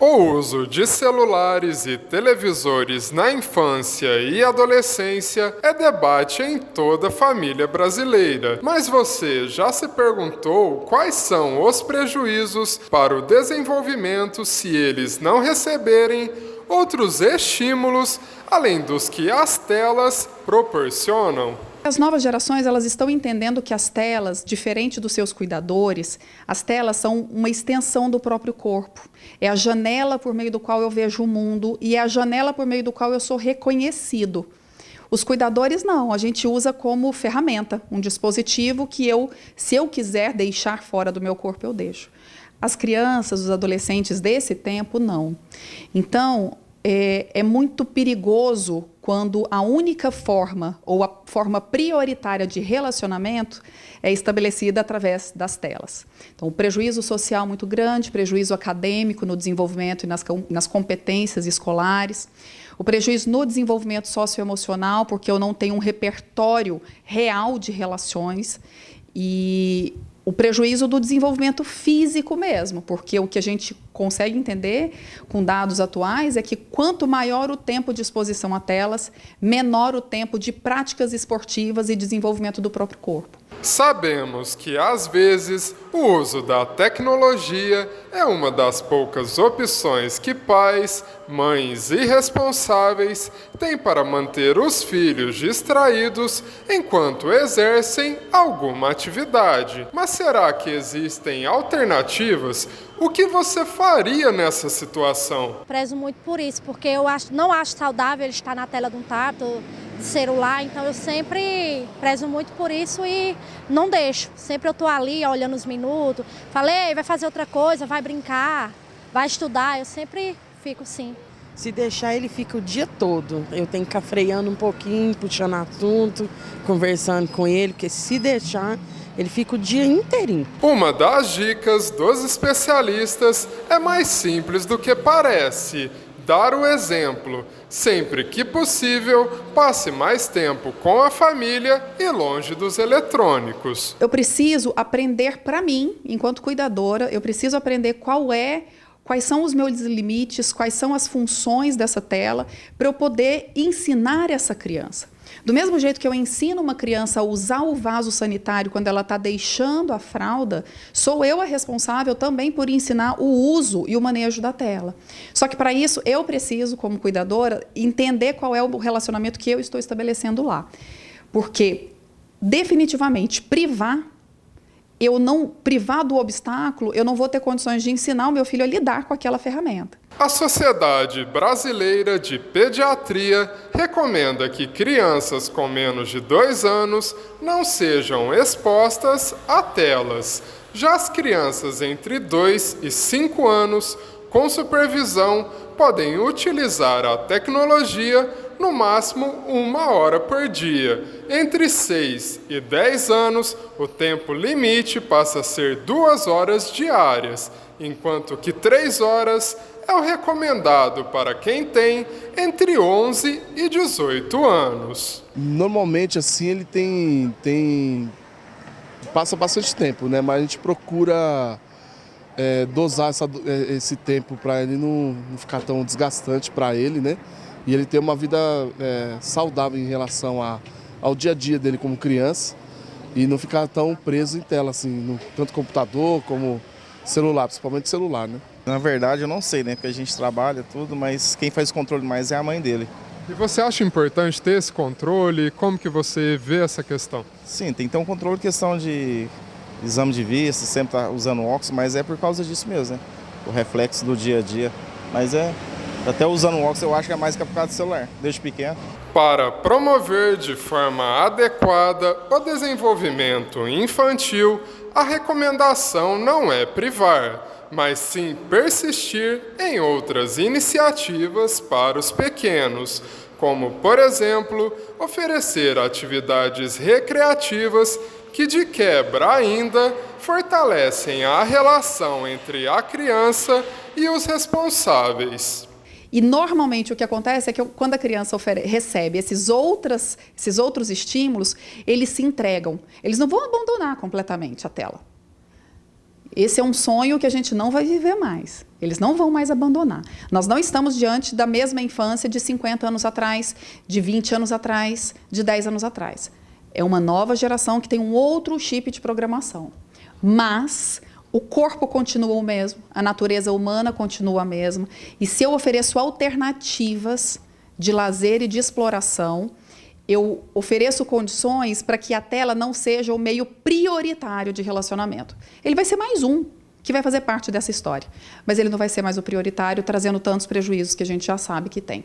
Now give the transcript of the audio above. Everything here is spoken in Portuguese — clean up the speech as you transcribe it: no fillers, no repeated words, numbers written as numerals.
O uso de celulares e televisores na infância e adolescência é debate em toda a família brasileira. Mas você já se perguntou quais são os prejuízos para o desenvolvimento se eles não receberem outros estímulos além dos que as telas proporcionam? As novas gerações, elas estão entendendo que as telas, diferente dos seus cuidadores, as telas são uma extensão do próprio corpo. É a janela por meio do qual eu vejo o mundo e é a janela por meio do qual eu sou reconhecido. Os cuidadores não, a gente usa como ferramenta, um dispositivo que se eu quiser deixar fora do meu corpo, eu deixo. As crianças, os adolescentes desse tempo, não. Então, é muito perigoso quando a única forma ou a forma prioritária de relacionamento é estabelecida através das telas. Então, o prejuízo social muito grande, prejuízo acadêmico no desenvolvimento e nas competências escolares, o prejuízo no desenvolvimento socioemocional, porque eu não tenho um repertório real de relações, e o prejuízo do desenvolvimento físico mesmo, porque o que a gente consegue entender com dados atuais é que quanto maior o tempo de exposição a telas, menor o tempo de práticas esportivas e desenvolvimento do próprio corpo. Sabemos que, às vezes, o uso da tecnologia é uma das poucas opções que pais, mães irresponsáveis têm para manter os filhos distraídos enquanto exercem alguma atividade. Mas será que existem alternativas? O que você faria nessa situação? Prezo muito por isso, porque eu não acho saudável ele estar na tela de um tablet, de celular, então eu sempre prezo muito por isso e não deixo. Sempre eu estou ali olhando os minutos, falei, vai fazer outra coisa, vai brincar, vai estudar, eu sempre fico sim. Se deixar, ele fica o dia todo. Eu tenho que ficar freando um pouquinho, puxando assunto, conversando com ele, porque se deixar, ele fica o dia inteirinho. Uma das dicas dos especialistas é mais simples do que parece. Dar o exemplo. Sempre que possível, passe mais tempo com a família e longe dos eletrônicos. Eu preciso aprender para mim, enquanto cuidadora, eu preciso aprender quais são os meus limites, quais são as funções dessa tela, para eu poder ensinar essa criança. Do mesmo jeito que eu ensino uma criança a usar o vaso sanitário quando ela está deixando a fralda, sou eu a responsável também por ensinar o uso e o manejo da tela. Só que para isso eu preciso, como cuidadora, entender qual é o relacionamento que eu estou estabelecendo lá. Porque, definitivamente, privar do obstáculo, eu não vou ter condições de ensinar o meu filho a lidar com aquela ferramenta. A Sociedade Brasileira de Pediatria recomenda que crianças com menos de 2 anos não sejam expostas a telas. Já as crianças entre 2 e 5 anos, com supervisão, podem utilizar a tecnologia no máximo 1 hora por dia. Entre 6 e 10 anos, o tempo limite passa a ser 2 horas diárias, enquanto que 3 horas é o recomendado para quem tem entre 11 e 18 anos. Normalmente, assim, ele passa bastante tempo, né? Mas a gente procura dosar esse tempo para ele não ficar tão desgastante para ele, né? E ele ter uma vida saudável em relação ao dia a dia dele como criança e não ficar tão preso em tela, assim, tanto computador como celular, principalmente celular, né? Na verdade, eu não sei, né? Porque a gente trabalha tudo, mas quem faz o controle mais é a mãe dele. E você acha importante ter esse controle? Como que você vê essa questão? Sim, tem que ter um controle, questão de exame de vista, sempre tá usando óculos, mas é por causa disso mesmo, né? O reflexo do dia a dia. Mas até usando óculos eu acho que é mais que por causa do celular, desde pequeno. Para promover de forma adequada o desenvolvimento infantil, a recomendação não é privar, mas sim persistir em outras iniciativas para os pequenos, como, por exemplo, oferecer atividades recreativas que, de quebra ainda, fortalecem a relação entre a criança e os responsáveis. E normalmente o que acontece é que quando a criança recebe esses outros estímulos, eles se entregam. Eles não vão abandonar completamente a tela. esse é um sonho que a gente não vai viver mais. Eles não vão mais abandonar. Nós não estamos diante da mesma infância de 50 anos atrás, de 20 anos atrás, de 10 anos atrás. É uma nova geração que tem um outro chip de programação. Mas o corpo continua o mesmo, a natureza humana continua a mesma. E se eu ofereço alternativas de lazer e de exploração, eu ofereço condições para que a tela não seja o meio prioritário de relacionamento. Ele vai ser mais um que vai fazer parte dessa história, mas ele não vai ser mais o prioritário, trazendo tantos prejuízos que a gente já sabe que tem.